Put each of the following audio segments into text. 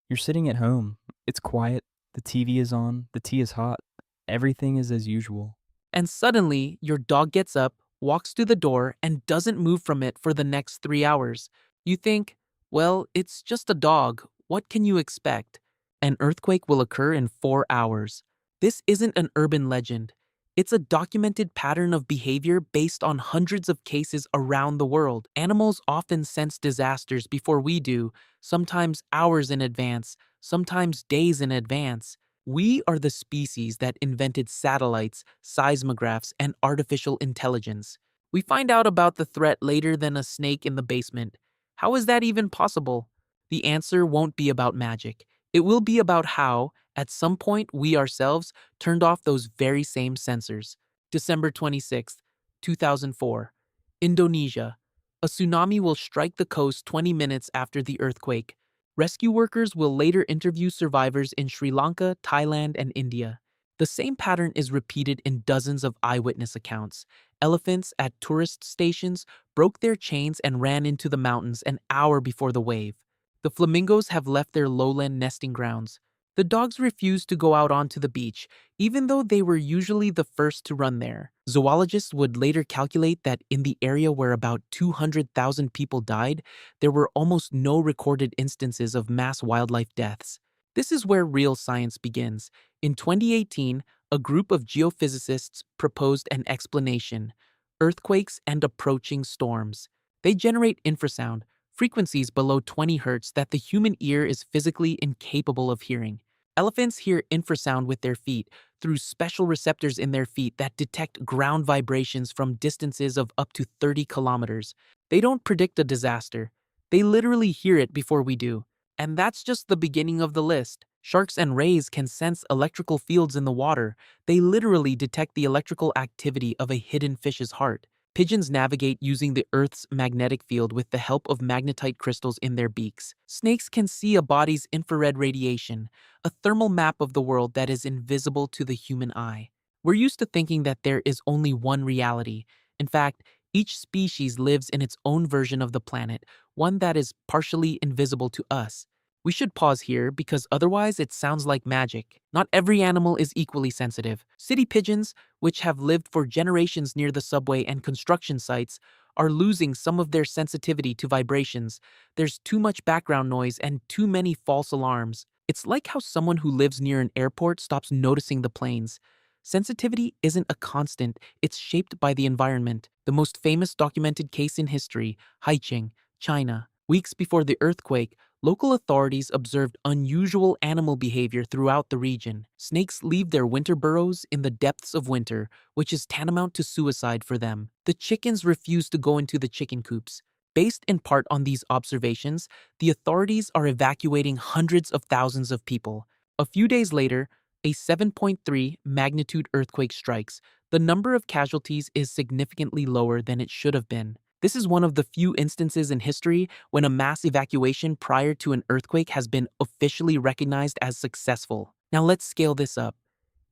You're sitting at home. It's quiet. The TV is on. The tea is hot. Everything is as usual. And suddenly, your dog gets up, walks to the door, and doesn't move from it for the next 3 hours. You think, well, it's just a dog. What can you expect? An earthquake will occur in 4 hours. This isn't an urban legend. It's a documented pattern of behavior based on hundreds of cases around the world. Animals often sense disasters before we do, sometimes hours in advance, sometimes days in advance. We are the species that invented satellites, seismographs, and artificial intelligence. We find out about the threat later than a snake in the basement. How is that even possible? The answer won't be about magic. It will be about how, at some point, we ourselves turned off those very same sensors. December 26th, 2004. Indonesia. A tsunami will strike the coast 20 minutes after the earthquake. Rescue workers will later interview survivors in Sri Lanka, Thailand, and India. The same pattern is repeated in dozens of eyewitness accounts. Elephants at tourist stations broke their chains and ran into the mountains an hour before the wave. The flamingos have left their lowland nesting grounds. The dogs refuse to go out onto the beach, even though they were usually the first to run there. Zoologists would later calculate that in the area where about 200,000 people died, there were almost no recorded instances of mass wildlife deaths. This is where real science begins. In 2018, a group of geophysicists proposed an explanation: earthquakes and approaching storms. They generate infrasound, frequencies below 20 Hz that the human ear is physically incapable of hearing. Elephants hear infrasound with their feet through special receptors in their feet that detect ground vibrations from distances of up to 30 kilometers. They don't predict a disaster. They literally hear it before we do. And that's just the beginning of the list. Sharks and rays can sense electrical fields in the water. They literally detect the electrical activity of a hidden fish's heart. Pigeons navigate using the Earth's magnetic field with the help of magnetite crystals in their beaks. Snakes can see a body's infrared radiation, a thermal map of the world that is invisible to the human eye. We're used to thinking that there is only one reality. In fact, each species lives in its own version of the planet, one that is partially invisible to us. We should pause here because otherwise it sounds like magic. Not every animal is equally sensitive. City pigeons, which have lived for generations near the subway and construction sites, are losing some of their sensitivity to vibrations. There's too much background noise and too many false alarms. It's like how someone who lives near an airport stops noticing the planes. Sensitivity isn't a constant, it's shaped by the environment. The most famous documented case in history, Haicheng, China. Weeks before the earthquake, local authorities observed unusual animal behavior throughout the region. Snakes leave their winter burrows in the depths of winter, which is tantamount to suicide for them. The chickens refuse to go into the chicken coops. Based in part on these observations, the authorities are evacuating hundreds of thousands of people. A few days later, a 7.3 magnitude earthquake strikes. The number of casualties is significantly lower than it should have been. This is one of the few instances in history when a mass evacuation prior to an earthquake has been officially recognized as successful. Now let's scale this up.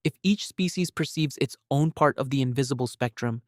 If each species perceives its own part of the invisible spectrum,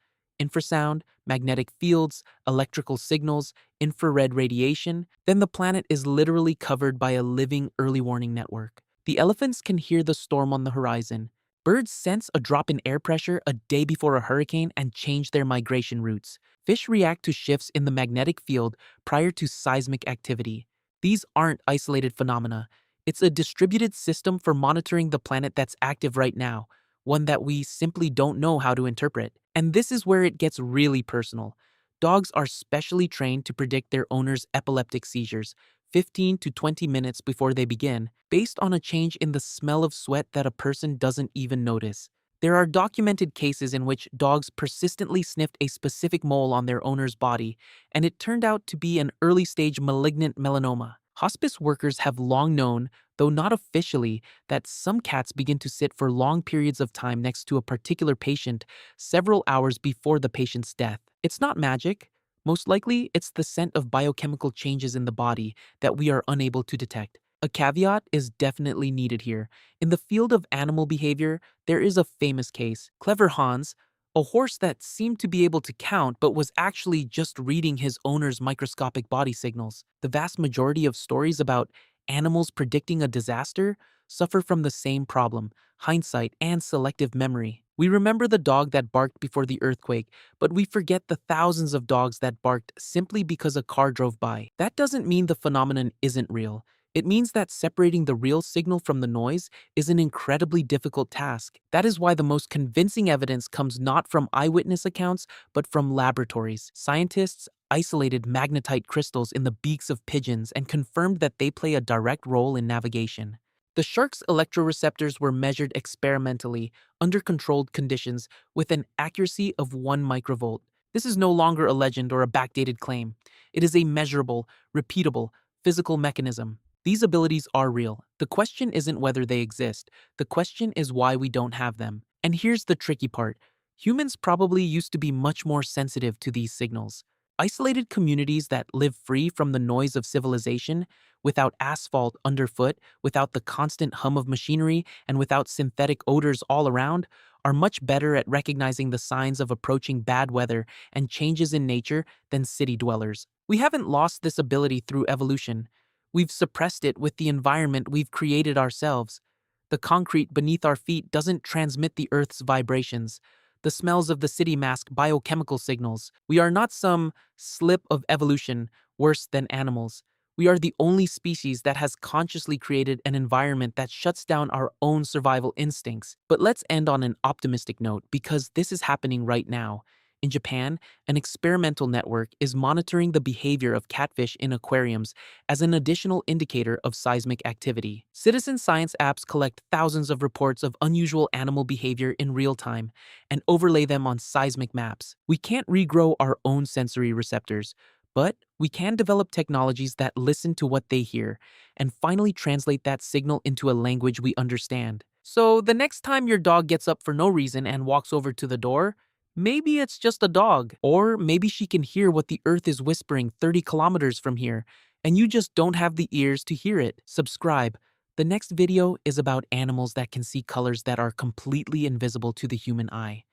infrasound, magnetic fields, electrical signals, infrared radiation, then the planet is literally covered by a living early warning network. The elephants can hear the storm on the horizon. Birds sense a drop in air pressure a day before a hurricane and change their migration routes. Fish react to shifts in the magnetic field prior to seismic activity. These aren't isolated phenomena. It's a distributed system for monitoring the planet that's active right now, one that we simply don't know how to interpret. And this is where it gets really personal. Dogs are specially trained to predict their owner's epileptic seizures 15 to 20 minutes before they begin, based on a change in the smell of sweat that a person doesn't even notice. There are documented cases in which dogs persistently sniffed a specific mole on their owner's body, and it turned out to be an early-stage malignant melanoma. Hospice workers have long known, though not officially, that some cats begin to sit for long periods of time next to a particular patient several hours before the patient's death. It's not magic. Most likely, it's the scent of biochemical changes in the body that we are unable to detect. A caveat is definitely needed here. In the field of animal behavior, there is a famous case, Clever Hans, a horse that seemed to be able to count but was actually just reading his owner's microscopic body signals. The vast majority of stories about Animals predicting a disaster suffer from the same problem: hindsight and selective memory. We remember the dog that barked before the earthquake, but we forget the thousands of dogs that barked simply because a car drove by. That doesn't mean the phenomenon isn't real. It means that separating the real signal from the noise is an incredibly difficult task. That is why the most convincing evidence comes not from eyewitness accounts, but from laboratories. Scientists isolated magnetite crystals in the beaks of pigeons and confirmed that they play a direct role in navigation. The shark's electroreceptors were measured experimentally under controlled conditions with an accuracy of 1 microvolt. This is no longer a legend or a backdated claim. It is a measurable, repeatable, physical mechanism. These abilities are real. The question isn't whether they exist. The question is why we don't have them. And here's the tricky part. Humans probably used to be much more sensitive to these signals. Isolated communities that live free from the noise of civilization, without asphalt underfoot, without the constant hum of machinery, and without synthetic odors all around, are much better at recognizing the signs of approaching bad weather and changes in nature than city dwellers. We haven't lost this ability through evolution. We've suppressed it with the environment we've created ourselves. The concrete beneath our feet doesn't transmit the Earth's vibrations. The smells of the city mask biochemical signals. We are not some slip of evolution worse than animals. We are the only species that has consciously created an environment that shuts down our own survival instincts. But let's end on an optimistic note, because this is happening right now. In Japan, an experimental network is monitoring the behavior of catfish in aquariums as an additional indicator of seismic activity. Citizen science apps collect thousands of reports of unusual animal behavior in real time and overlay them on seismic maps. We can't regrow our own sensory receptors, but we can develop technologies that listen to what they hear and finally translate that signal into a language we understand. So the next time your dog gets up for no reason and walks over to the door, maybe it's just a dog, or maybe she can hear what the earth is whispering 30 kilometers from here, and you just don't have the ears to hear it. Subscribe. The next video is about animals that can see colors that are completely invisible to the human eye.